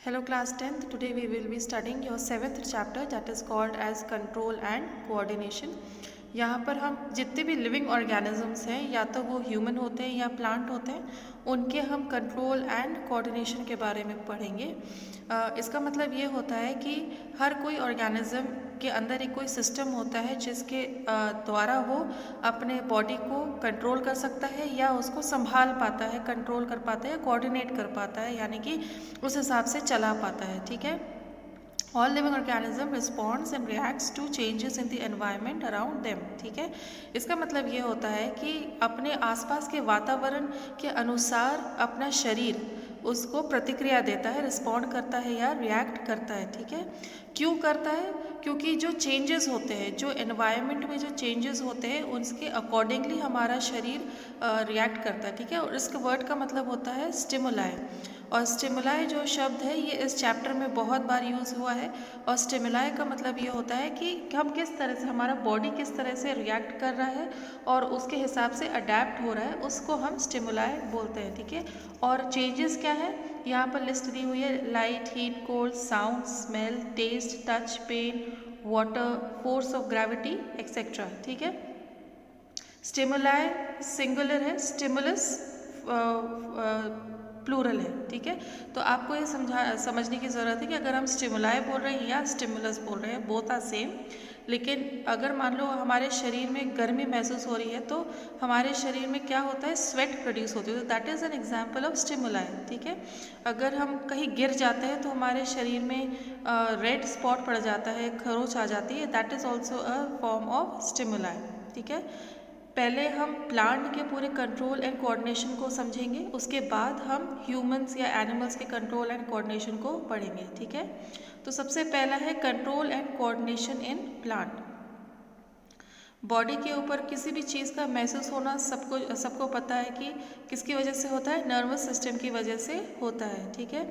Hello class 10th. Today we will be studying your 7th chapter that is called as control and coordination. यहाँ पर हम जितने भी living organisms हैं या तो वो ह्यूमन होते हैं या प्लांट होते हैं उनके हम कंट्रोल एंड कोऑर्डिनेशन के बारे में पढ़ेंगे। इसका मतलब ये होता है कि हर कोई ऑर्गेनिज्म के अंदर एक कोई सिस्टम होता है जिसके द्वारा वो अपने बॉडी को कंट्रोल कर सकता है या उसको संभाल पाता है, कंट्रोल कर पाता है या कोऑर्डिनेट कर पाता है, यानी कि उस हिसाब से चला पाता है। ठीक है। All living organism responds and reacts to changes in the environment around them। ठीक है। इसका मतलब ये होता है कि अपने आसपास के वातावरण के अनुसार अपना शरीर उसको प्रतिक्रिया देता है, रिस्पॉन्ड करता है या रिएक्ट करता है। ठीक है। क्यों करता है? क्योंकि जो चेंजेस होते हैं, जो एनवायरनमेंट में जो चेंजेस होते हैं उसके अकॉर्डिंगली हमारा शरीर रिएक्ट करता है। ठीक है। और इस वर्ड का मतलब होता है स्टिमुलाई। और स्टिमुलाई जो शब्द है ये इस चैप्टर में बहुत बार यूज़ हुआ है। और स्टिमुलाई का मतलब ये होता है कि हम किस तरह से, हमारा बॉडी किस तरह से रिएक्ट कर रहा है और उसके हिसाब से अडेप्ट हो रहा है, उसको हम स्टिमुलाई बोलते हैं। ठीक है। और चेंजेस क्या है यहाँ पर लिस्ट दी हुई है: light, heat, cold, sound, smell, taste, touch, pain, water, force of gravity etcetera. ठीक है। स्टिमुलाई सिंगुलर है, स्टिमुलस प्लूरल है। ठीक है। तो आपको ये समझने की ज़रूरत है कि अगर हम स्टिमुलाई बोल रहे हैं या स्टिमुलस बोल रहे हैं, बोथ आर सेम। लेकिन अगर मान लो हमारे शरीर में गर्मी महसूस हो रही है तो हमारे शरीर में क्या होता है, स्वेट प्रोड्यूस होती है, तो that is an example of stimuli. ठीक है। अगर हम कहीं गिर जाते हैं तो हमारे शरीर में रेड स्पॉट पड़ जाता है, खरोच आ जाती है, that is also a form of stimuli. ठीक है। पहले हम प्लांट के पूरे कंट्रोल एंड कोऑर्डिनेशन को समझेंगे, उसके बाद हम ह्यूमंस या एनिमल्स के कंट्रोल एंड कोऑर्डिनेशन को पढ़ेंगे। ठीक है। तो सबसे पहला है control and coordination in plant. Body के ऊपर किसी भी चीज़ का महसूस होना सबको पता है कि किसकी वजह से होता है, नर्वस सिस्टम की वजह से होता है। ठीक है।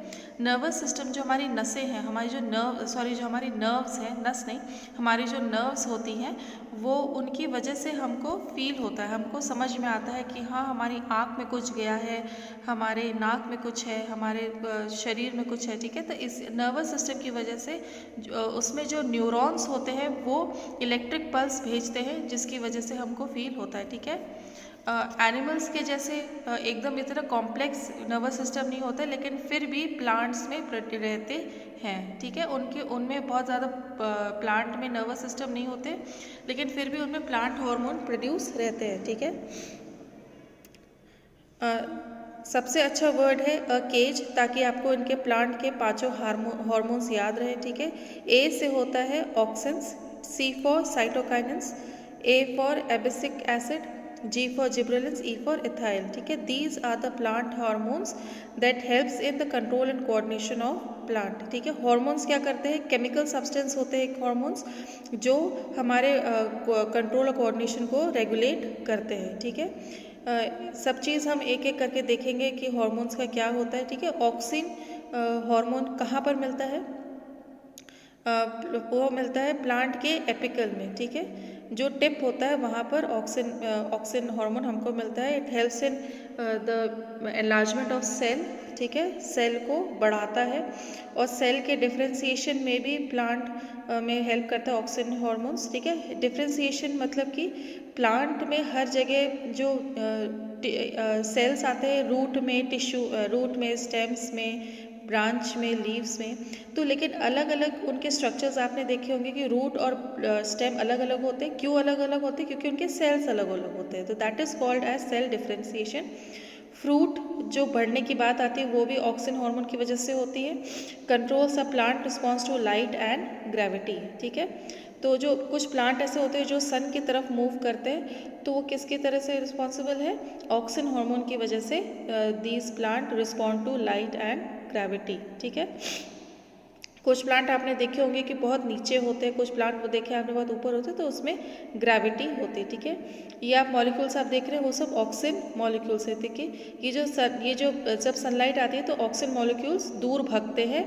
नर्वस सिस्टम, जो हमारी नसें हैं, हमारी जो हमारी नर्व्स हैं, नस नहीं, हमारी जो नर्व्स होती हैं वो उनकी वजह से हमको फील होता है, हमको समझ में आता है कि हाँ हमारी आँख में कुछ गया है, हमारे नाक में कुछ है, हमारे शरीर में कुछ है। ठीक है। तो इस नर्वस सिस्टम की वजह से उसमें जो न्यूरॉन्स होते हैं वो इलेक्ट्रिक पल्स भेजते हैं जिसकी वजह से हमको फील होता है। ठीक है। एनिमल्स के जैसे एकदम इतना कॉम्प्लेक्स नर्वस सिस्टम नहीं होता, लेकिन फिर भी प्लांट्स में रहते हैं। ठीक है। उनमें बहुत ज़्यादा प्लांट में नर्वस सिस्टम नहीं होते, लेकिन फिर भी उनमें प्लांट हार्मोन प्रोड्यूस रहते हैं। ठीक है। सबसे अच्छा वर्ड है अ केज, ताकि आपको इनके प्लांट के पांचों हार्मोन्स याद रहे। ठीक है। ए से होता है auxins, c for cytokinins, a for abscisic acid, g for gibberellins, e for ethyl. ठीक है। These are the plant hormones that helps in the control and coordination of plant. ठीक है। हार्मोन्स क्या करते हैं, केमिकल सब्सटेंस होते हैं hormones जो हमारे कंट्रोल और कोऑर्डिनेशन को रेगुलेट करते हैं। ठीक है। सब चीज़ हम एक एक करके देखेंगे कि हार्मोन्स का क्या होता है। ठीक है। ऑक्सिन हार्मोन कहाँ पर मिलता है, वो मिलता है प्लांट के एपिकल में। ठीक है। जो टिप होता है वहाँ पर ऑक्सिन हार्मोन हमको मिलता है। It helps in the enlargement of cell. ठीक है। सेल को बढ़ाता है और सेल के डिफ्रेंसिएशन में भी प्लांट में हेल्प करता है ऑक्सिन हार्मोन्स। ठीक है। डिफ्रेंसिएशन मतलब कि प्लांट में हर जगह जो सेल्स आते हैं, रूट में रूट में, स्टेम्स में, ब्रांच में, लीव्स में, तो लेकिन अलग अलग उनके स्ट्रक्चर्स आपने देखे होंगे कि रूट और स्टेम अलग अलग होते हैं। क्यों अलग अलग होते हैं? क्योंकि उनके सेल्स अलग अलग होते हैं। तो that is called as cell differentiation. Fruit जो बढ़ने की बात आती है वो भी ऑक्सिन हार्मोन की वजह से होती है। Controls a plant response to light and gravity. ठीक है। तो जो कुछ प्लांट ऐसे होते हैं जो सन की तरफ मूव करते हैं, तो वो किसकी तरह से रिस्पॉन्सिबल है, ऑक्सिन हार्मोन की वजह से these plant respond to light and gravity. ठीक है। कुछ प्लांट आपने देखे होंगे कि बहुत नीचे होते हैं, कुछ प्लांट वो देखे आपने बहुत ऊपर होते हैं, तो उसमें ग्रेविटी होती है। ठीक है। ये आप मॉलिक्यूल्स आप देख रहे हैं वो सब ऑक्सिन मॉलिक्यूल्स है। ठीक है। ये जो जब सनलाइट आती है तो ऑक्सिन मॉलिक्यूल्स दूर भागते हैं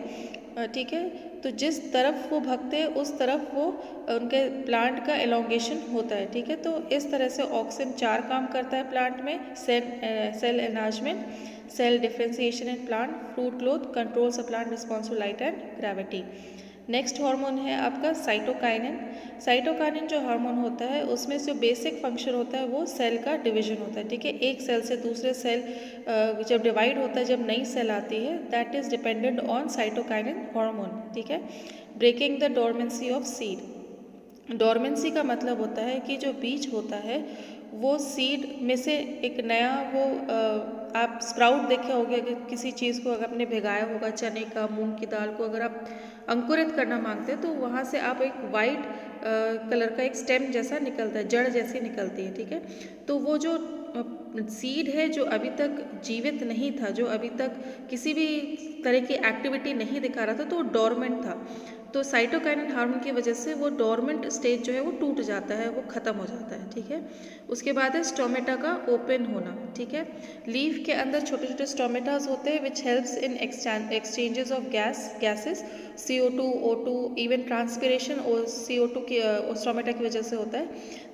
ठीक है। तो जिस तरफ वो भगते हैं उस तरफ वो उनके प्लांट का एलोंगेशन होता है, ठीक है। तो इस तरह से ऑक्सिन 4 काम करता है प्लांट में: cell enlargement, cell differentiation in plant, fruit growth, controls a plant response to light and gravity. Next hormone है आपका साइटोकाइनिन। साइटोकाइनिन जो हार्मोन होता है उसमें जो बेसिक फंक्शन होता है वो सेल का डिवीजन होता है, ठीक है। एक सेल से दूसरे सेल जब डिवाइड होता है, जब नई सेल आती है, that is dependent on cytokinin hormone, ठीक है। Breaking the dormancy of seed. Dormancy का मतलब होता है कि जो बीज होता है वो सीड में से एक नया वो आप स्प्राउट देखे होंगे, अगर किसी चीज़ को अगर आपने भिगाया होगा, चने का, मूंग की दाल को अगर आप अंकुरित करना मांगते हैं तो वहाँ से आप एक वाइट कलर का एक स्टेम जैसा निकलता है, जड़ जैसी निकलती है, ठीक है। तो वो जो सीड है जो अभी तक जीवित नहीं था, जो अभी तक किसी भी तरह की एक्टिविटी नहीं दिखा रहा था, तो वो डोरमेंट था। तो साइटोकाइनिन हार्मोन की वजह से वो डोरमेंट स्टेज जो है वो टूट जाता है, वो ख़त्म हो जाता है, ठीक है। उसके बाद है स्टोमेटा का ओपन होना, ठीक है। लीफ के अंदर छोटे छोटे स्टोमेटाज होते हैं which helps in exchanges of gases, CO2, O2, even transpiration और CO2 की स्टोमेटा की वजह से होता है,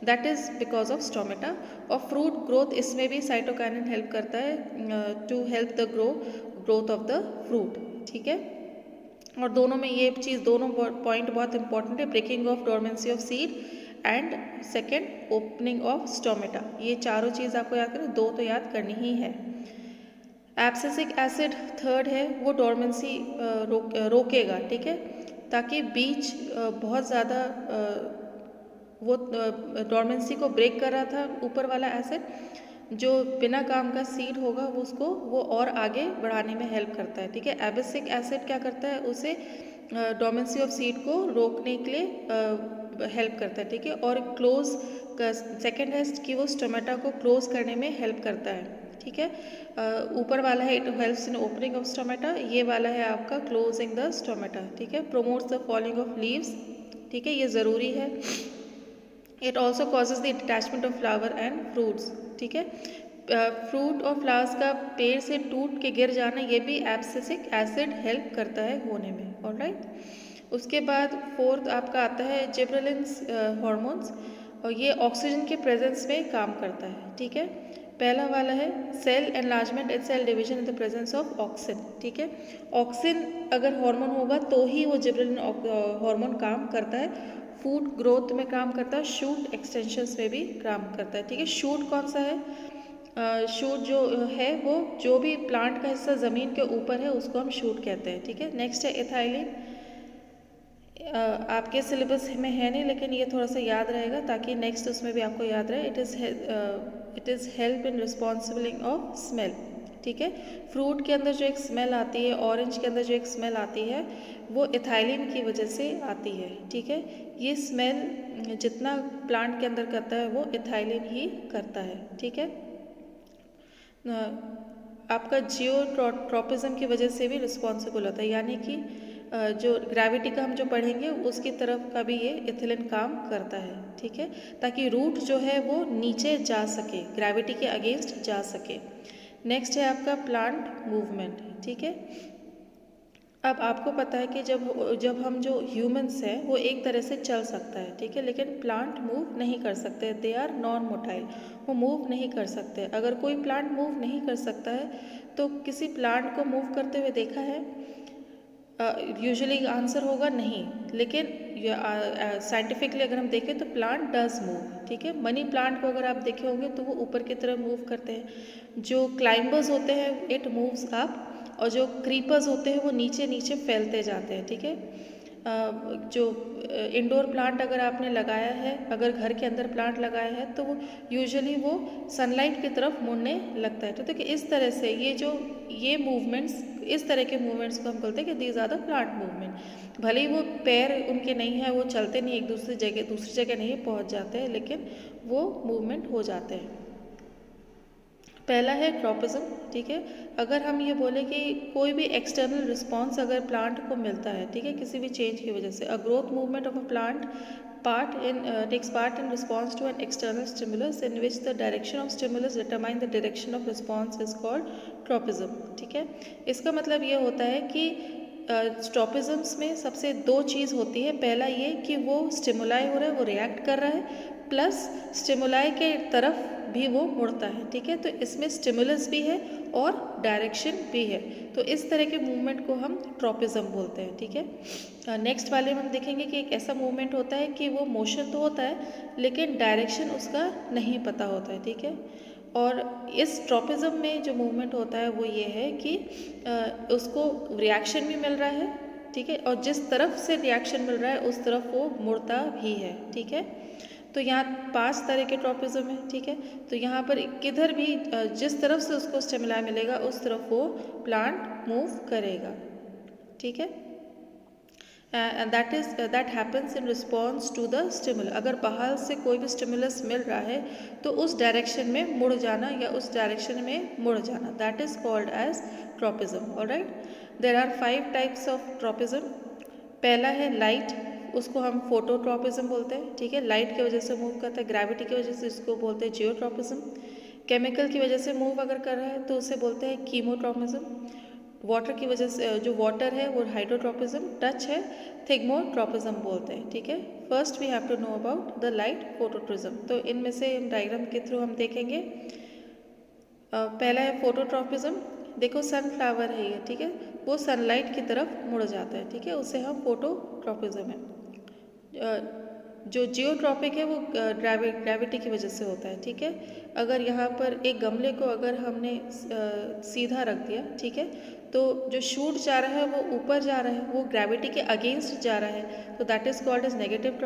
that is because of stomata. और फ्रूट ग्रोथ, इसमें भी साइटोकाइनिन हेल्प करता है to help the growth of the fruit, ठीक है। और दोनों में ये चीज़, दोनों पॉइंट बहुत इंपॉर्टेंट है: breaking of dormancy of seed and second opening of stomata. ये चारों चीज़ आपको याद करें, 2 तो याद करनी ही है। एब्सिसिक एसिड थर्ड है, वो डोरमेंसी रोकेगा, ठीक है, ताकि बीज बहुत ज़्यादा वो डोरमेंसी को ब्रेक कर रहा था ऊपर वाला एसिड, जो बिना काम का सीड होगा वो उसको वो और आगे बढ़ाने में हेल्प करता है, ठीक है। एब्सिसिक एसिड क्या करता है, उसे डोरमेंसी ऑफ सीड को रोकने के लिए हेल्प करता है, ठीक है। और क्लोज सेकेंड है कि वो स्टोमेटा को क्लोज करने में हेल्प करता है, ठीक है। ऊपर वाला है it helps in opening of stomata, ये वाला है आपका क्लोजिंग द स्टोमेटा, ठीक है। Promotes the falling of leaves, ठीक है, ये ज़रूरी है। It also causes the detachment of flower and fruits, ठीक है। फ्रूट और फ्लावर्स का पेड़ से टूट के गिर जाना, ये भी एब्सिसिक एसिड हेल्प करता है होने में, ऑलराइट। उसके बाद फोर्थ आपका आता है जिबरेलिन्स हार्मोन्स, और ये ऑक्सीजन के प्रेजेंस में काम करता है, ठीक है। पहला वाला है cell enlargement and cell division in the presence of auxin, ठीक है। ऑक्सिन अगर हार्मोन होगा तो ही वो जिबरेलिन हार्मोन काम करता है। फूड ग्रोथ में काम करता है, शूट एक्सटेंशंस में भी काम करता है, ठीक है। शूट कौन सा है? शूट जो है वो जो भी प्लांट का हिस्सा ज़मीन के ऊपर है उसको हम शूट कहते हैं, ठीक है। नेक्स्ट है इथाइलिन। आपके सिलेबस में है नहीं, लेकिन ये थोड़ा सा याद रहेगा ताकि नेक्स्ट उसमें भी आपको याद रहे। It is help in responsibling of smell, ठीक है। फ्रूट के अंदर जो एक स्मेल आती है, ऑरेंज के अंदर जो एक स्मेल आती है, वो इथाइलिन की वजह से आती है, ठीक है। ये स्मेल जितना प्लांट के अंदर करता है वो इथाइलिन ही करता है, ठीक है। आपका जियोट्रोपिज्म की वजह से भी रिस्पॉन्सिबल होता है, यानी कि जो ग्रेविटी का हम जो पढ़ेंगे उसकी तरफ का भी ये इथिलिन काम करता है, ठीक है, ताकि रूट जो है वो नीचे जा सके, ग्रेविटी के अगेंस्ट जा सके। नेक्स्ट है आपका प्लांट मूवमेंट, ठीक है। अब आपको पता है कि जब हम जो ह्यूमंस हैं वो एक तरह से चल सकता है, ठीक है, लेकिन प्लांट मूव नहीं कर सकते, दे आर नॉन मोटाइल, वो मूव नहीं कर सकते। अगर कोई प्लांट मूव नहीं कर सकता है तो किसी प्लांट को मूव करते हुए देखा है? यूजुअली आंसर होगा नहीं, लेकिन साइंटिफिकली अगर हम देखें तो प्लांट डज मूव, ठीक है। मनी प्लांट को अगर आप देखे होंगे तो वो ऊपर की तरफ मूव करते हैं। जो क्लाइंबर्स होते हैं इट मूव्स अप, और जो क्रीपर्स होते हैं वो नीचे नीचे फैलते जाते हैं, ठीक है। जो इंडोर प्लांट अगर आपने लगाया है, अगर घर के अंदर प्लांट लगाया है तो वो यूजुअली वो सनलाइट की तरफ मुड़ने लगता है। तो देखिए इस तरह से ये मूवमेंट्स, इस तरह के मूवमेंट्स को हम बोलते हैं कि these are the plant movement. भले ही वो पैर उनके नहीं है, वो चलते नहीं, एक दूसरी जगह नहीं पहुंच जाते हैं, लेकिन वो मूवमेंट हो जाते हैं। पहला है ट्रोपिज्म, ठीक है। अगर हम ये बोले कि कोई भी एक्सटर्नल रिस्पॉन्स अगर प्लांट को मिलता है, ठीक है, किसी भी चेंज की वजह से, a growth movement of a plant takes part in response to an external stimulus in which the direction of stimulus determine the direction of response is called tropism, ठीक है। इसका मतलब ये होता है कि ट्रॉपिज्म्स में सबसे दो चीज़ होती है। पहला ये कि वो स्टिमुलाई हो रहा है, वो रिएक्ट कर रहा है, प्लस स्टिमुलाई के तरफ भी वो मुड़ता है, ठीक है। तो इसमें स्टिमुलस भी है और डायरेक्शन भी है, तो इस तरह के मूवमेंट को हम ट्रॉपिज्म बोलते हैं, ठीक है। नेक्स्ट वाले में हम देखेंगे कि एक ऐसा मूवमेंट होता है कि वो मोशन तो होता है लेकिन डायरेक्शन उसका नहीं पता होता है, ठीक है। और इस ट्रॉपिज्म में जो मूवमेंट होता है वो ये है कि उसको रिएक्शन भी मिल रहा है, ठीक है, और जिस तरफ से रिएक्शन मिल रहा है उस तरफ वो मुड़ता भी है, ठीक है। तो यहाँ 5 तरह के ट्रॉपिज्म है, ठीक है। तो यहाँ पर किधर भी जिस तरफ से उसको स्टिमुलाई मिलेगा उस तरफ वो प्लांट मूव करेगा, ठीक है। And that happens in response to the stimulus. अगर बाहर से कोई भी स्टिमुलस मिल रहा है तो उस डायरेक्शन में मुड़ जाना या उस डायरेक्शन में मुड़ जाना, that is called as tropism, alright. There are 5 types of tropism. पहला है लाइट, उसको हम फोटोट्रॉपिज्म बोलते हैं, ठीक है। लाइट की वजह से मूव करता है, ग्रेविटी की वजह से इसको बोलते हैं जियोट्रॉपिज्म। केमिकल की वजह से मूव अगर कर रहा है तो उसे बोलते हैं कीमोट्रॉपिज्म। वाटर की वजह से जो वाटर है वो हाइड्रोट्रॉपिज्म। टच है थिग्मोट्रॉपिज्म बोलते हैं, ठीक है। First we have to know about the light phototropism. तो इनमें से डायग्राम के थ्रू हम देखेंगे। पहला है फोटोट्रॉपिज्म। देखो सनफ्लावर है ये, ठीक है, वो सनलाइट की तरफ मुड़ जाता है, ठीक है, उसे हम फोटोट्रॉपिज्म है। जो जियोट्रॉपिक है वो ग्रेविटी की वजह से होता है, ठीक है। अगर यहाँ पर एक गमले को अगर हमने सीधा रख दिया, ठीक है, तो जो शूट जा रहा है वो ऊपर जा रहा है, वो ग्रेविटी के अगेंस्ट जा रहा है, तो that is called as negative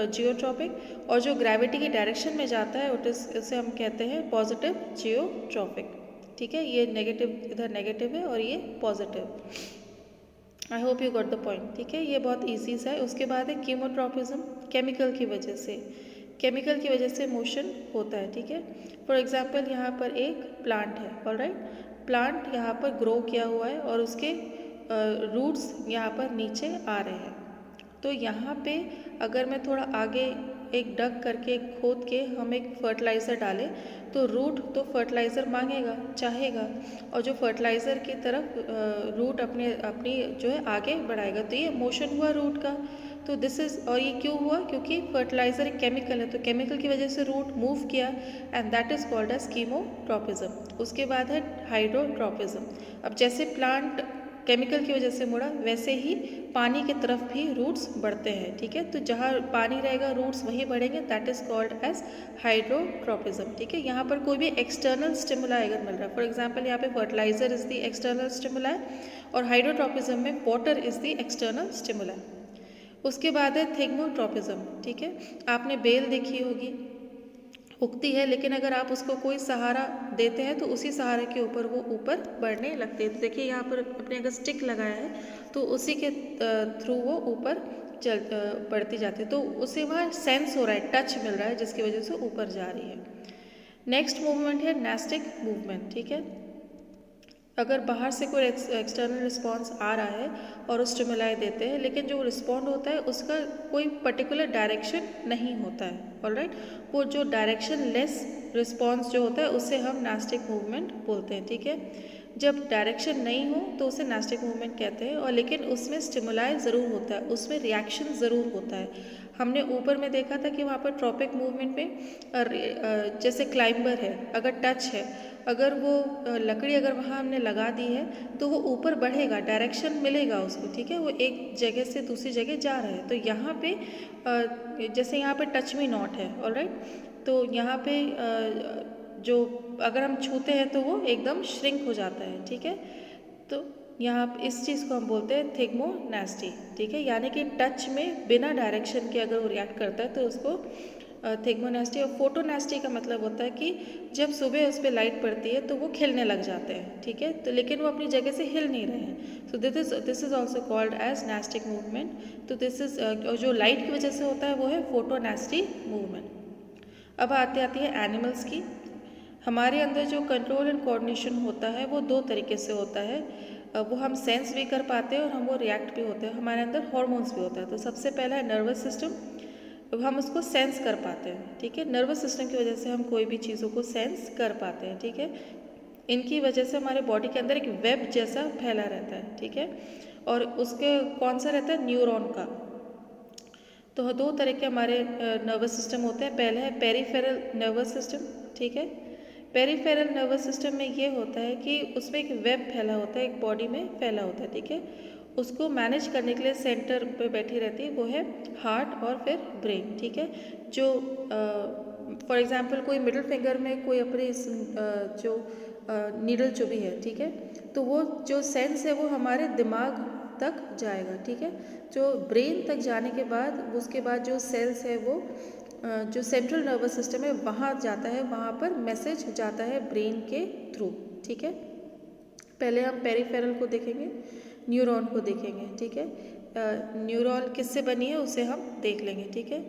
geotropic. और जो ग्रेविटी की डायरेक्शन में जाता है उसे हम कहते हैं पॉजिटिव जियोट्रॉपिक, ठीक है। ये नेगेटिव, इधर नेगेटिव है और ये positive. I hope you got the point, ठीक है। ये बहुत ईजी सा है। उसके बाद है कीमोट्रॉपिज्म। केमिकल की वजह से मोशन होता है, ठीक है। फॉर एग्जांपल यहाँ पर एक प्लांट है, ऑलराइट। प्लांट यहाँ पर ग्रो किया हुआ है और उसके रूट्स यहाँ पर नीचे आ रहे हैं। तो यहाँ पे अगर मैं थोड़ा आगे एक डग करके खोद के हम एक फर्टिलाइज़र डालें तो रूट तो फर्टिलाइज़र मांगेगा, चाहेगा, और जो फर्टिलाइज़र की तरफ रूट अपनी जो है आगे बढ़ाएगा, तो ये मोशन हुआ रूट का। तो दिस इज़, और ये क्यों हुआ, क्योंकि फर्टिलाइज़र एक केमिकल है, तो केमिकल की वजह से रूट मूव किया and that is called as chemotropism. उसके बाद है हाइड्रोट्रॉपिज्म। अब जैसे प्लांट केमिकल की वजह से मुड़ा वैसे ही पानी की तरफ भी रूट्स बढ़ते हैं, ठीक है। तो जहाँ पानी रहेगा रूट्स वहीं बढ़ेंगे, that is called as hydrotropism, ठीक है। यहाँ पर कोई भी एक्सटर्नल स्टिमुलाई अगर मिल रहा है, फॉर एग्जांपल यहाँ पे fertiliser is the external stimuli और हाइड्रोट्रॉपिज्म में water is the external stimuli. उसके बाद है थिग्मोट्रॉपिज्म, ठीक है। आपने बेल देखी होगी, उगती है, लेकिन अगर आप उसको कोई सहारा देते हैं तो उसी सहारे के ऊपर वो ऊपर बढ़ने लगते हैं। तो देखिए यहाँ पर अपने अगर स्टिक लगाया है तो उसी के थ्रू वो ऊपर बढ़ती जाती है, तो उसे वहाँ सेंस हो रहा है, टच मिल रहा है, जिसकी वजह से ऊपर जा रही है। नेक्स्ट मूवमेंट है नेस्टिक मूवमेंट, ठीक है। अगर बाहर से कोई एक्सटर्नल रिस्पॉन्स आ रहा है और उस स्टिमुलाई देते हैं, लेकिन जो रिस्पॉन्ड होता है उसका कोई पर्टिकुलर डायरेक्शन नहीं होता है, ऑलराइट। वो जो डायरेक्शन लेस रिस्पॉन्स जो होता है उसे हम नेस्टिक मूवमेंट बोलते हैं, ठीक है। जब डायरेक्शन नहीं हो तो उसे नेस्टिक मूवमेंट कहते हैं, और लेकिन उसमें स्टिमुलाई ज़रूर होता है, उसमें रिएक्शन ज़रूर होता है। हमने ऊपर में देखा था कि वहाँ पर ट्रॉपिक मूवमेंट में जैसे क्लाइंबर है, अगर टच है, अगर वो लकड़ी अगर वहाँ हमने लगा दी है तो वो ऊपर बढ़ेगा, डायरेक्शन मिलेगा उसको, ठीक है, वो एक जगह से दूसरी जगह जा रहा है। तो यहाँ पे जैसे यहाँ पे टच मी नॉट है, ऑलराइट, तो यहाँ पे जो अगर हम छूते हैं तो वो एकदम श्रिंक हो जाता है, ठीक है। तो यहाँ इस चीज़ को हम बोलते हैं थिग्मोनेस्टी, ठीक है, यानी कि टच में बिना डायरेक्शन के अगर वो रिएक्ट करता है तो उसको थिग्मोनेस्टी। और फोटोनेस्टी का मतलब होता है कि जब सुबह उस पर लाइट पड़ती है तो वो खिलने लग जाते हैं, ठीक है, तो लेकिन वो अपनी जगह से हिल नहीं रहे हैं, so this is also called as nastic movement. तो दिस इज जो लाइट की वजह से होता है वो है फोटोनेस्टी मूवमेंट। अब आती है एनिमल्स की। हमारे अंदर जो कंट्रोल एंड कोऑर्डिनेशन होता है वो दो तरीके से होता है, वो हम सेंस भी कर पाते हैं और हम वो रिएक्ट भी होते हैं। हमारे अंदर हॉर्मोन्स भी होता है। तो सबसे पहला है नर्वस सिस्टम, हम उसको सेंस कर पाते हैं, ठीक है। नर्वस सिस्टम की वजह से हम कोई भी चीज़ों को सेंस कर पाते हैं, ठीक है। इनकी वजह से हमारे बॉडी के अंदर एक वेब जैसा फैला रहता है, ठीक है। और उसके कौन सा रहता है, न्यूरॉन का। तो दो तरह के हमारे नर्वस सिस्टम होते हैं। पहले है पेरिफेरल नर्वस सिस्टम, ठीक है। पेरिफेरल नर्वस सिस्टम में ये होता है कि उसमें एक वेब फैला होता है, एक बॉडी में फैला होता है, ठीक है। उसको मैनेज करने के लिए सेंटर पे बैठी रहती है, वो है हार्ट और फिर ब्रेन, ठीक है। जो फॉर एग्जांपल कोई मिडिल फिंगर में कोई अपने जो नीडल चुभी है, ठीक है, तो वो जो सेंस है वो हमारे दिमाग तक जाएगा, ठीक है। जो ब्रेन तक जाने के बाद उसके बाद जो सेल्स है वो जो सेंट्रल नर्वस सिस्टम है वहाँ जाता है, वहाँ पर मैसेज जाता है ब्रेन के थ्रू, ठीक है। पहले हम पेरिफेरल को देखेंगे, न्यूरॉन को देखेंगे, ठीक है। न्यूरॉन किससे बनी है उसे हम देख लेंगे, ठीक है।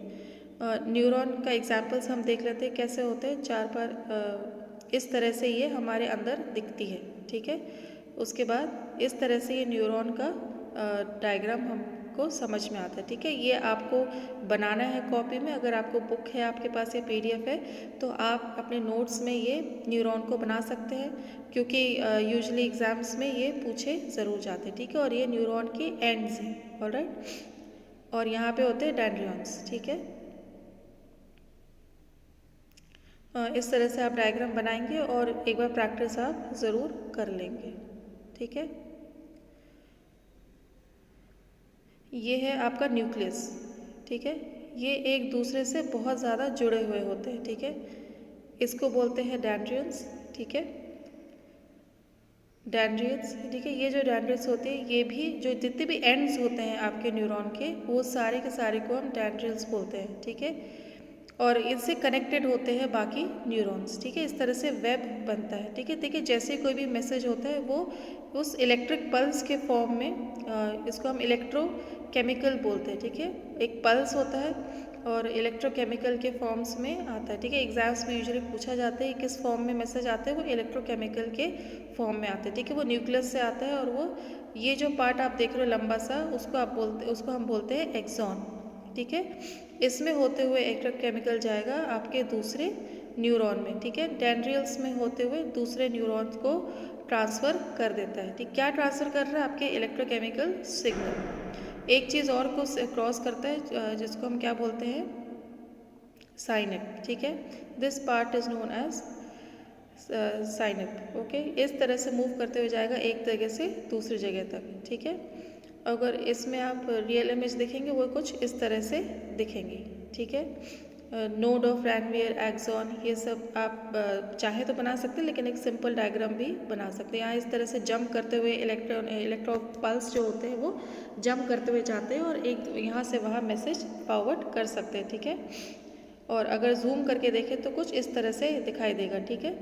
न्यूरॉन का एग्जाम्पल्स हम देख लेते हैं कैसे होते हैं। चार बार इस तरह से ये हमारे अंदर दिखती है, ठीक है। उसके बाद इस तरह से ये न्यूरॉन का डायग्राम हमको समझ में आता है, ठीक है। ये आपको बनाना है कॉपी में, अगर आपको बुक है आपके पास या PDF है तो आप अपने नोट्स में ये न्यूरॉन को बना सकते हैं, क्योंकि यूजुअली एग्जाम्स में ये पूछे ज़रूर जाते हैं, ठीक है। और ये न्यूरॉन के एंड्स हैं, ऑलराइट। और यहाँ पे होते हैं डेंड्रियंस, ठीक है। इस तरह से आप डायग्राम बनाएंगे और एक बार प्रैक्टिस आप ज़रूर कर लेंगे, ठीक है। ये है आपका न्यूक्लियस, ठीक है। ये एक दूसरे से बहुत ज़्यादा जुड़े हुए होते हैं, ठीक है। इसको बोलते हैं डेंड्रियंस, ठीक है। डेंड्रियंस, ठीक है। ये जो डेंड्रियंस होते हैं ये भी जो जितने भी एंड्स होते हैं आपके न्यूरॉन के वो सारे के सारे को हम डेंड्रियंस बोलते हैं, ठीक है। और इनसे कनेक्टेड होते हैं बाकी न्यूरॉन्स, ठीक है। इस तरह से वेब बनता है, ठीक है। देखिए जैसे कोई भी मैसेज होता है वो उस इलेक्ट्रिक पल्स के फॉर्म में इसको हम इलेक्ट्रोकेमिकल बोलते हैं, ठीक है। एक पल्स होता है और इलेक्ट्रोकेमिकल के फॉर्म्स में आता है, ठीक है। एग्जाम्स में यूजुअली पूछा जाता है किस फॉर्म में मैसेज आते हैं, वो इलेक्ट्रोकेमिकल के फॉर्म में आते हैं, ठीक है। वो न्यूक्लियस से आता है और वो ये जो पार्ट आप देख रहे हो लंबा सा उसको हम बोलते हैं एक्सॉन, ठीक है। इसमें होते हुए इलेक्ट्रोकेमिकल जाएगा आपके दूसरे न्यूरॉन में, ठीक है। डेंड्रियल्स में होते हुए दूसरे न्यूरॉन्स को ट्रांसफ़र कर देता है, ठीक। क्या ट्रांसफ़र कर रहा है, आपके इलेक्ट्रोकेमिकल सिग्नल। एक चीज़ और को क्रॉस करता है जिसको हम क्या बोलते हैं, साइनेप, ठीक है। This part is known as synapse, okay. इस तरह से मूव करते हुए जाएगा एक जगह से दूसरी जगह तक, ठीक है। अगर इसमें आप रियल इमेज देखेंगे वो कुछ इस तरह से दिखेंगी, ठीक है। नोड ऑफ रैनवियर, एक्सॉन, ये सब आप चाहे तो बना सकते हैं, लेकिन एक सिंपल डायग्राम भी बना सकते हैं। यहाँ इस तरह से जंप करते हुए इलेक्ट्रो पल्स जो होते हैं वो जंप करते हुए जाते हैं और एक यहाँ से वहाँ मैसेज फॉरवर्ड कर सकते हैं, ठीक है। और अगर जूम करके देखें तो कुछ इस तरह से दिखाई देगा, ठीक है।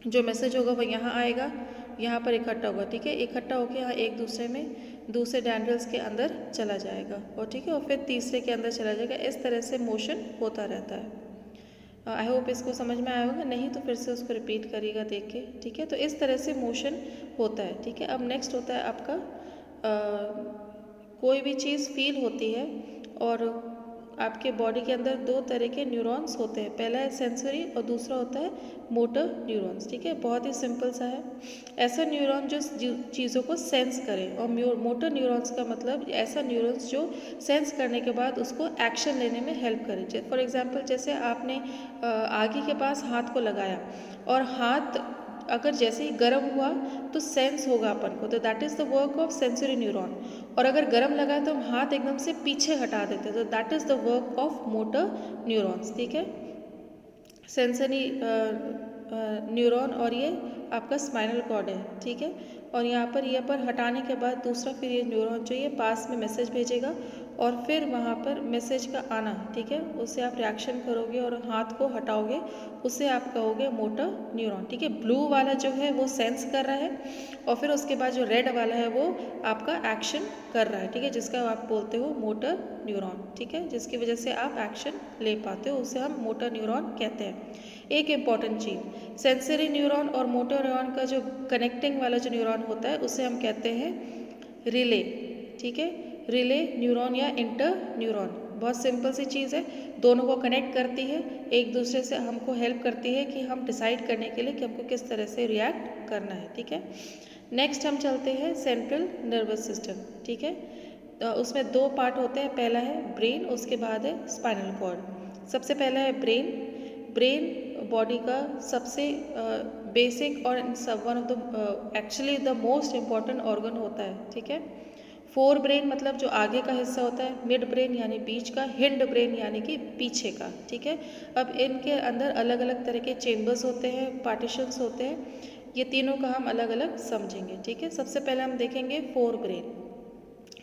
जो मैसेज होगा वो यहाँ आएगा, यहाँ पर इकट्ठा होगा, ठीक है। इकट्ठा होकर यहाँ एक दूसरे में दूसरे डैंड्रल्स के अंदर चला जाएगा और ठीक है, और फिर तीसरे के अंदर चला जाएगा। इस तरह से मोशन होता रहता है। आई होप इसको समझ में आया होगा, नहीं तो फिर से उसको रिपीट करिएगा देख के, ठीक है। तो इस तरह से मोशन होता है, ठीक है। अब नेक्स्ट होता है आपका कोई भी चीज़ फील होती है और आपके बॉडी के अंदर दो तरह के न्यूरॉन्स होते हैं। पहला है सेंसरी और दूसरा होता है मोटर न्यूरॉन्स, ठीक है। बहुत ही सिंपल सा है। ऐसा न्यूरॉन जो चीज़ों को सेंस करे, और मोटर न्यूरॉन्स का मतलब ऐसा न्यूरॉन्स जो सेंस करने के बाद उसको एक्शन लेने में हेल्प करे। फॉर एग्जांपल जैसे आपने आगे के पास हाथ को लगाया और हाथ अगर जैसे ही गर्म हुआ तो सेंस होगा अपन को, तो that is the work of sensory neuron. और अगर गर्म लगा है तो हम हाथ एकदम से पीछे हटा देते हैं, तो that is the work of motor neurons, ठीक है। सेंसरी न्यूरॉन और ये आपका स्पाइनल कॉर्ड है, ठीक है। और यहाँ पर ये पर हटाने के बाद दूसरा फिर ये न्यूरॉन जो ये पास में मैसेज भेजेगा और फिर वहाँ पर मैसेज का आना, ठीक है, उससे आप रिएक्शन करोगे और हाथ को हटाओगे, उससे आप कहोगे मोटर न्यूरॉन, ठीक है। ब्लू वाला जो है वो सेंस कर रहा है और फिर उसके बाद जो रेड वाला है वो आपका एक्शन कर रहा है, ठीक है, जिसका आप बोलते हो मोटर न्यूरॉन, ठीक है, जिसकी वजह से आप एक्शन ले पाते हो, उसे हम मोटर न्यूरॉन कहते हैं। एक इम्पॉर्टेंट चीज़, सेंसरी न्यूरॉन और मोटर न्यूरॉन का जो कनेक्टिंग वाला जो न्यूरॉन होता है उसे हम कहते हैं रिले, ठीक है। रिले न्यूरॉन या इंटर न्यूरॉन, बहुत सिंपल सी चीज़ है, दोनों को कनेक्ट करती है, एक दूसरे से हमको हेल्प करती है कि हम डिसाइड करने के लिए कि हमको किस तरह से रिएक्ट करना है। ठीक है, नेक्स्ट हम चलते हैं सेंट्रल नर्वस सिस्टम। ठीक है, तो उसमें दो पार्ट होते हैं, पहला है ब्रेन, उसके बाद है स्पाइनल कॉर्ड। सबसे पहला है ब्रेन। ब्रेन बॉडी का सबसे बेसिक और one of the actually the most important organ होता है। ठीक है, फोर ब्रेन मतलब जो आगे का हिस्सा होता है, मिड ब्रेन यानी बीच का, हिंड ब्रेन यानी कि पीछे का। ठीक है, अब इनके अंदर अलग अलग तरह के चेम्बर्स होते हैं, पार्टीशंस होते हैं, ये तीनों का हम अलग अलग समझेंगे। ठीक है, सबसे पहले हम देखेंगे फोर ब्रेन।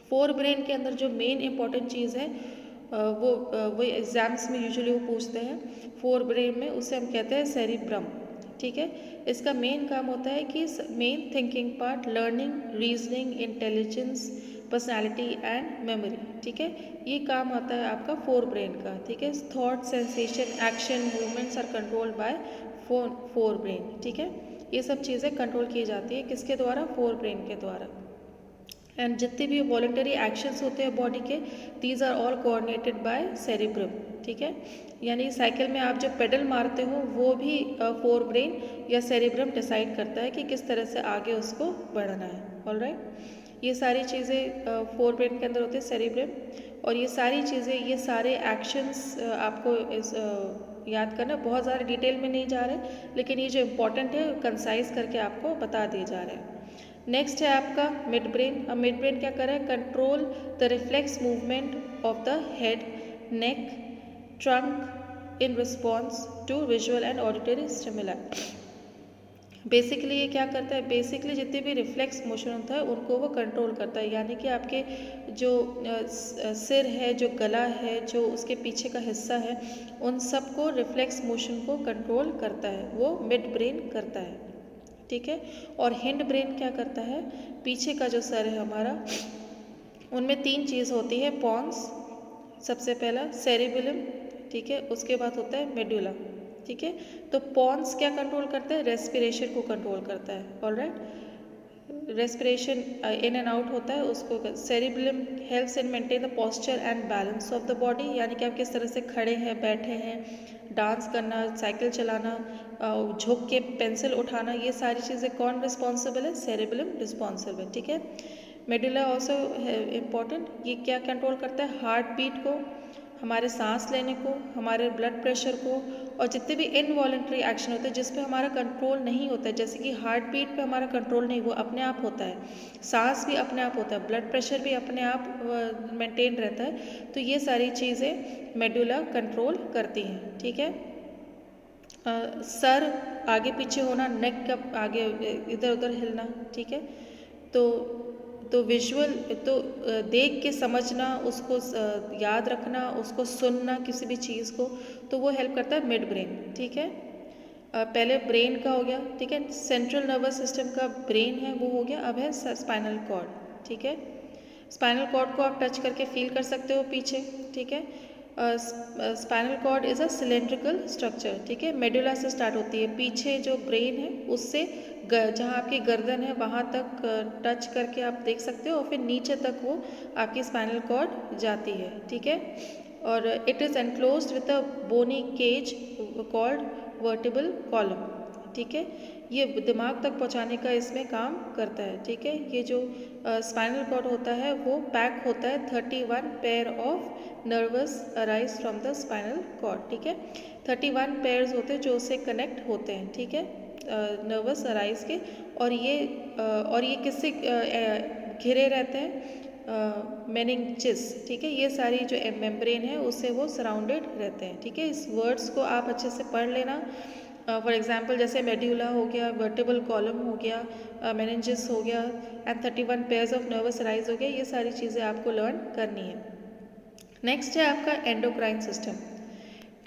फोर ब्रेन के अंदर जो मेन इंपॉर्टेंट चीज़ है वो एग्जाम्स में यूजुअली वो पूछते हैं, फोर ब्रेन में उसे हम कहते हैं सेरिब्रम। ठीक है, इसका मेन काम होता है कि main thinking part, learning, reasoning, intelligence, personality and memory. ठीक है, ये काम आता है आपका फोर ब्रेन का। ठीक है, thought, sensation, action, movements are controlled by forebrain. ठीक है, ये सब चीज़ें कंट्रोल की जाती है किसके द्वारा? फोर ब्रेन के द्वारा। एंड जितने भी वॉलंटरी एक्शंस होते हैं बॉडी के, these are all coordinated by cerebrum. ठीक है, यानी साइकिल में आप जब पेडल मारते हो वो भी फोर ब्रेन या सेरिब्रम डिसाइड करता है कि किस तरह से आगे उसको बढ़ाना है। ऑलराइट, ये सारी चीज़ें फोर ब्रेन के अंदर होते हैं, सेरिब्रम। और ये सारी चीज़ें, ये सारे एक्शंस आपको याद करना, बहुत ज़्यादा डिटेल में नहीं जा रहे, लेकिन ये जो इम्पोर्टेंट है कंसाइज करके आपको बता दिए जा रहे हैं। नेक्स्ट है आपका मिड ब्रेन। अब मिड ब्रेन क्या कर रहा है? Control the reflex movement of the head, neck, trunk in response to visual and auditory stimuli. Basically ये क्या करता है? बेसिकली जितने भी रिफ्लेक्स मोशन होता है उनको वो कंट्रोल करता है, यानी कि आपके जो सिर है, जो गला है, जो उसके पीछे का हिस्सा है, उन सबको रिफ्लेक्स मोशन को कंट्रोल करता है, वो मिड ब्रेन करता है। ठीक है, और हिंड ब्रेन क्या करता है? पीछे का जो सर है हमारा, उनमें तीन चीज़ होती है, पॉन्स सबसे पहला, सेरिबेलम, ठीक है, उसके बाद होता है मेडुला। ठीक है, तो पॉन्स क्या कंट्रोल करता है? रेस्पिरेशन को कंट्रोल करता है। Alright, respiration in and out होता है उसको। Cerebellum helps in maintain the posture and balance of the body, यानी कि आप किस तरह से खड़े हैं, बैठे हैं, डांस करना, साइकिल चलाना, झुक के पेंसिल उठाना, ये सारी चीज़ें कौन रिस्पॉन्सिबल है? Cerebellum responsible. ठीक है, मेडुला ऑल्सो इम्पॉर्टेंट, ये क्या कंट्रोल करता है? हार्ट बीट को, हमारे सांस लेने को, हमारे ब्लड प्रेशर को, और जितने भी इनवॉलेंट्री एक्शन होते हैं जिस पे हमारा कंट्रोल नहीं होता है, जैसे कि हार्ट बीट पे हमारा कंट्रोल नहीं, वो अपने आप होता है, सांस भी अपने आप होता है, ब्लड प्रेशर भी अपने आप मेंटेन रहता है, तो ये सारी चीज़ें मेडुला कंट्रोल करती हैं। ठीक है, सर आगे पीछे होना, नेक का आगे इधर उधर हिलना। ठीक है, तो विजुअल, तो देख के समझना, उसको याद रखना, उसको सुनना किसी भी चीज़ को, तो वो हेल्प करता है मिड ब्रेन। ठीक है, पहले ब्रेन का हो गया। ठीक है, सेंट्रल नर्वस सिस्टम का ब्रेन है वो हो गया। अब है स्पाइनल कॉर्ड। ठीक है, स्पाइनल कॉर्ड को आप टच करके फील कर सकते हो पीछे। ठीक है, spinal cord is a cylindrical structure. ठीक है, मेडुला से स्टार्ट होती है, पीछे जो ब्रेन है उससे जहाँ आपकी गर्दन है वहाँ तक टच करके आप देख सकते हो, और फिर नीचे तक वो आपकी स्पाइनल कॉर्ड जाती है। ठीक है, और it is enclosed with a bony cage called vertebral column. ठीक है, ये दिमाग तक पहुंचाने का इसमें काम करता है। ठीक है, ये जो स्पाइनल कॉर्ड होता है वो पैक होता है 31 pair of nerves arise from the spinal cord. ठीक है, 31 पेयर्स होते हैं जो उससे कनेक्ट होते हैं। ठीक है, नर्वस अराइज के, और ये किससे घिरे रहते हैं? मेनिंजेस। ठीक है, ये सारी जो मेम्ब्रेन है उससे वो सराउंडेड रहते हैं। ठीक है, इस वर्ड्स को आप अच्छे से पढ़ लेना। फॉर एग्जाम्पल जैसे मेड्यूला हो गया, वर्टिबल कॉलम हो गया, मेनिंजेस हो गया, and 31 pairs of nerves arise हो गया, ये सारी चीज़ें आपको लर्न करनी है। नेक्स्ट है आपका एंडोक्राइन सिस्टम।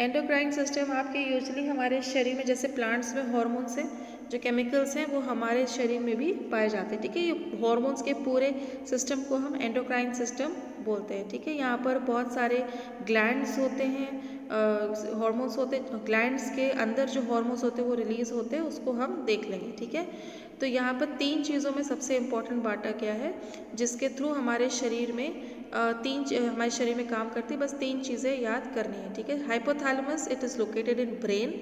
एंडोक्राइन सिस्टम आपके यूजुअली हमारे शरीर में, जैसे प्लांट्स में हॉर्मोन्स हैं, जो केमिकल्स हैं वो हमारे शरीर में भी पाए जाते हैं। ठीक है, ये हॉर्मोन्स के पूरे सिस्टम को हम एंडोक्राइन सिस्टम बोलते हैं। ठीक है, यहाँ पर बहुत सारे ग्लैंड्स होते हैं, हार्मोन्स होते, ग्लैंड्स के अंदर जो हार्मोन्स होते हैं वो रिलीज होते हैं, उसको हम देख लेंगे। ठीक है, तो यहाँ पर 3 चीज़ों में सबसे इम्पॉर्टेंट बाटा क्या है, जिसके थ्रू हमारे शरीर में हमारे शरीर में काम करती है, बस 3 चीज़ें याद करनी है। ठीक है, hypothalamus, it is located in brain.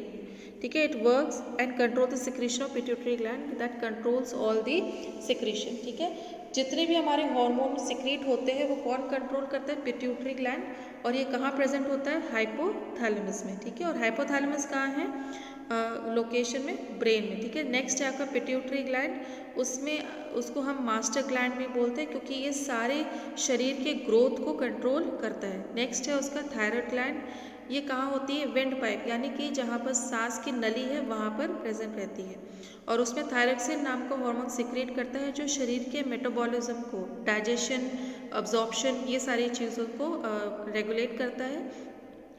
ठीक है, it works and control the secretion of pituitary gland that controls all the secretion. ठीक है, जितने भी हमारे हार्मोन सिक्रीट होते हैं वो कौन कंट्रोल करता है, पिट्यूटरी ग्लैंड, और ये कहाँ प्रेजेंट होता है, हाइपोथैलेमस में। ठीक है, और हाइपोथैलेमस कहाँ है, लोकेशन में ब्रेन में। ठीक है, नेक्स्ट है आपका पिट्यूटरी ग्लैंड, उसमें उसको हम मास्टर ग्लैंड में बोलते हैं क्योंकि ये सारे शरीर के ग्रोथ को कंट्रोल करता है। नेक्स्ट है उसका थायराइड ग्लैंड, ये कहाँ होती है, विंड पाइप, यानी कि जहाँ पर सांस की नली है वहाँ पर प्रेजेंट रहती है, और उसमें थायरॉक्सिन नाम का हार्मोन सिक्रेट करता है जो शरीर के मेटाबॉलिज्म को, डाइजेशन, अब्जॉर्प्शन, ये सारी चीज़ों को रेगुलेट करता है।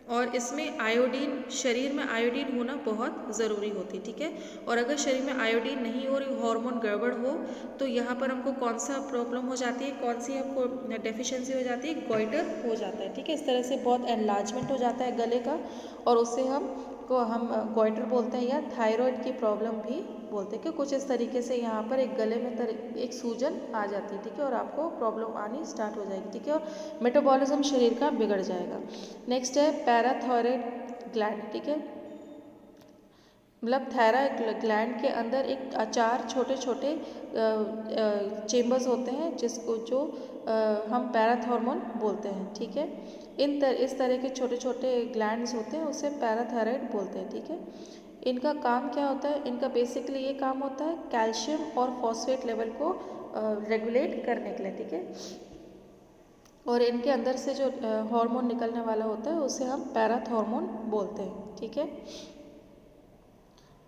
और इसमें आयोडीन, शरीर में आयोडीन होना बहुत ज़रूरी होती है। ठीक है, और अगर शरीर में आयोडीन नहीं हो रही, हार्मोन गड़बड़ हो, तो यहाँ पर हमको कौन सा प्रॉब्लम हो जाती है, कौन सी हमको डेफिशिएंसी हो जाती है, गोइटर हो जाता है। ठीक है, इस तरह से बहुत एनलार्जमेंट हो जाता है गले का, और उससे हम गोइटर बोलते हैं या थायराइड की प्रॉब्लम भी बोलते हैं कि कुछ इस तरीके से यहाँ पर एक गले में एक सूजन आ जाती है। ठीक है, और आपको प्रॉब्लम आनी स्टार्ट हो जाएगी। ठीक है, और मेटाबॉलिज्म शरीर का बिगड़ जाएगा। नेक्स्ट है पैराथायरॉइड ग्लैंड। ठीक है, मतलब थायराइड ग्लैंड के अंदर एक 4 छोटे छोटे चेम्बर्स होते हैं जो हम पैराथॉर्मोन बोलते हैं। ठीक है, इस तरह के छोटे छोटे ग्लैंड्स होते हैं, उसे पैराथायरॉइड बोलते हैं। ठीक है, इनका काम क्या होता है, इनका बेसिकली ये काम होता है कैल्शियम और फॉस्फेट लेवल को रेगुलेट करने के लिए। ठीक है, और इनके अंदर से जो हार्मोन निकलने वाला होता है उसे हम पैराथॉर्मोन बोलते हैं। ठीक है,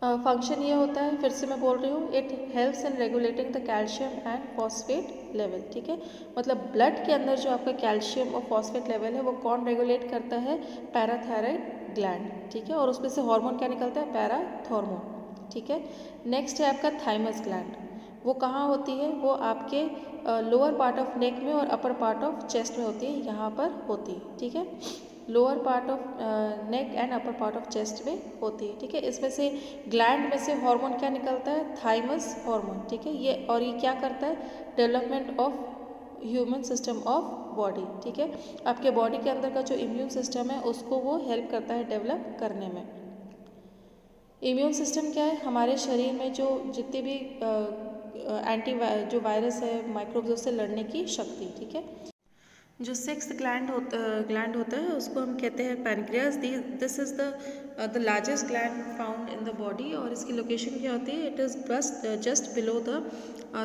फंक्शन ये होता है, फिर से मैं बोल रही हूँ, it helps in regulating the calcium and phosphate level. ठीक है, मतलब ब्लड के अंदर जो आपका कैल्शियम और फॉस्फेट लेवल है वो कौन रेगुलेट करता है, पैराथायरॉइड ग्लैंड। ठीक है, और उसमें से हार्मोन क्या निकलता है, पैराथॉर्मोन। ठीक है, नेक्स्ट है आपका थाइमस ग्लैंड, वो कहाँ होती है, वो आपके लोअर पार्ट ऑफ नेक में और अपर पार्ट ऑफ चेस्ट में होती है, यहाँ पर होती है। ठीक है, lower part of neck and upper part of chest में होती है। ठीक है, इसमें से ग्लैंड में से हार्मोन क्या निकलता है, थाइमस हार्मोन। ठीक है, ये क्या करता है, development of human system of body. ठीक है, आपके बॉडी के अंदर का जो इम्यून सिस्टम है उसको वो हेल्प करता है डेवलप करने में। इम्यून सिस्टम क्या है, हमारे शरीर में जो जितने भी जो वायरस है, माइक्रोब्स, उससे लड़ने की शक्ति। ठीक है, जो 6th ग्लैंड होता है उसको हम कहते हैं pancreas. This is the largest gland found in the body, और इसकी लोकेशन क्या होती है, it is just below the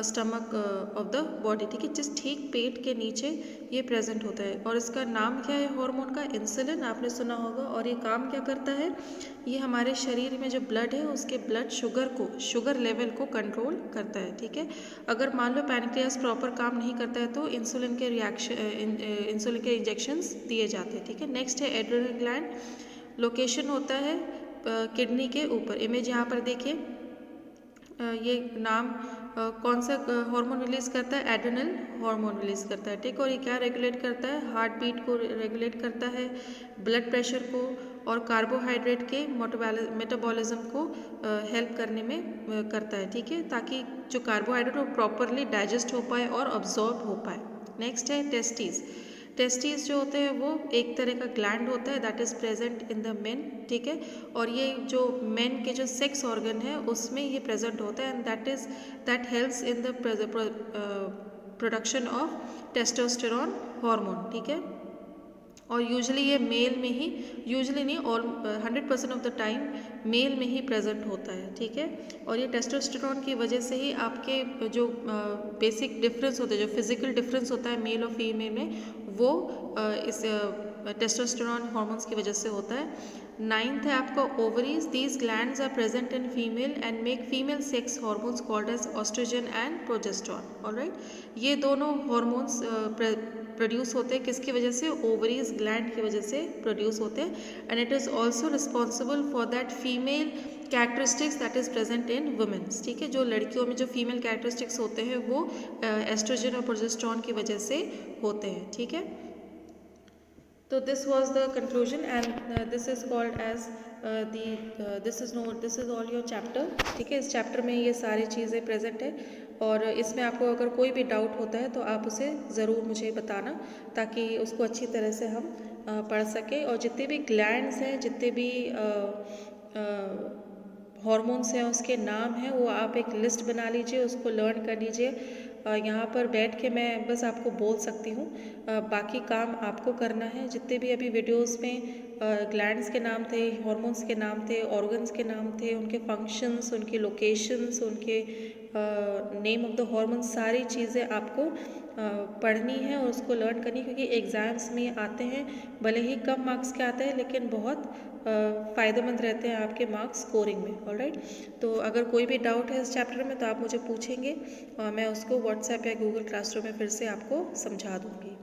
stomach of the body. ठीक है, जस्ट ठीक पेट के नीचे ये प्रेजेंट होता है, और इसका नाम क्या है हार्मोन का, इंसुलिन, आपने सुना होगा। और ये काम क्या करता है, ये हमारे शरीर में जो ब्लड है उसके ब्लड शुगर लेवल को कंट्रोल करता है। ठीक है, अगर मान लो पैनक्रियास प्रॉपर काम नहीं करता है तो इंसुलिन के इंजेक्शंस दिए जाते हैं। ठीक है, नेक्स्ट है एड्रेनल ग्लैंड, लोकेशन होता है किडनी के ऊपर। इमेज यहाँ पर देखिए, ये नाम कौन सा हार्मोन रिलीज करता है, एड्रेनल हार्मोन रिलीज करता है। ठीक, और ये क्या रेगुलेट करता है, हार्ट बीट को रेगुलेट करता है, ब्लड प्रेशर को, और कार्बोहाइड्रेट के मेटाबॉलिज्म को हेल्प करने में करता है। ठीक है, ताकि जो कार्बोहाइड्रेट वो प्रॉपरली डाइजेस्ट हो पाए और अब्जॉर्ब हो पाए। नेक्स्ट है टेस्टिस। टेस्टिस जो होते हैं वो एक तरह का ग्लैंड होता है that is present in the main. ठीक है, और ये जो मेन के जो सेक्स ऑर्गन है उसमें ये प्रेजेंट होता है, and that helps in the production of testosterone hormone. ठीक है, और यूजुअली ये मेल में ही, यूजुअली नहीं, और 100% ऑफ द टाइम मेल में ही प्रेजेंट होता है। ठीक है, और ये टेस्टोस्टेरोन की वजह से ही आपके जो बेसिक डिफरेंस होते हैं, जो फिजिकल डिफरेंस होता है मेल और फीमेल में, वो इस टेस्टोस्टेरोन हार्मोन्स की वजह से होता है। 9th है आपका ovaries, these glands are present in female and make female sex hormones called as oestrogen and progesterone. Alright, ये दोनों हार्मोन्स प्रोड्यूस होते हैं किसकी वजह से, ओवरीज ग्लैंड की वजह से प्रोड्यूस होते हैं, and it is also responsible for that female characteristics that is present in womens. ठीक है, जो लड़कियों में जो फीमेल कैरेक्टरिस्टिक्स होते हैं वो एस्ट्रोजन और प्रोजेस्टेरॉन की वजह से होते हैं। ठीक है, तो this was the conclusion and this is called as this is all your chapter. ठीक है, इस चैप्टर में ये सारी चीज़ें प्रेजेंट है और इसमें आपको अगर कोई भी डाउट होता है तो आप उसे ज़रूर मुझे बताना, ताकि उसको अच्छी तरह से हम पढ़ सकें। और जितने भी ग्लैंड्स हैं, जितने भी हॉर्मोन्स हैं, उसके नाम हैं, वो आप एक लिस्ट बना लीजिए, उसको लर्न कर लीजिए। यहाँ पर बैठ के मैं बस आपको बोल सकती हूँ, बाकी काम आपको करना है। जितने भी अभी वीडियोस में ग्लैंड्स के नाम थे, हॉर्मोन्स के नाम थे, ऑर्गन्स के नाम थे, उनके फंक्शंस, उनके लोकेशंस, उनके नेम ऑफ द हॉर्मोन्स, सारी चीज़ें आपको पढ़नी है और उसको लर्न करनी है, क्योंकि एग्ज़ाम्स में आते हैं। भले ही कम मार्क्स के आते हैं, लेकिन बहुत फ़ायदेमंद रहते हैं आपके मार्क्स स्कोरिंग में। ऑलराइट, तो अगर कोई भी डाउट है इस चैप्टर में तो आप मुझे पूछेंगे और मैं उसको व्हाट्सएप या गूगल क्लासरूम में फिर से आपको समझा दूँगी।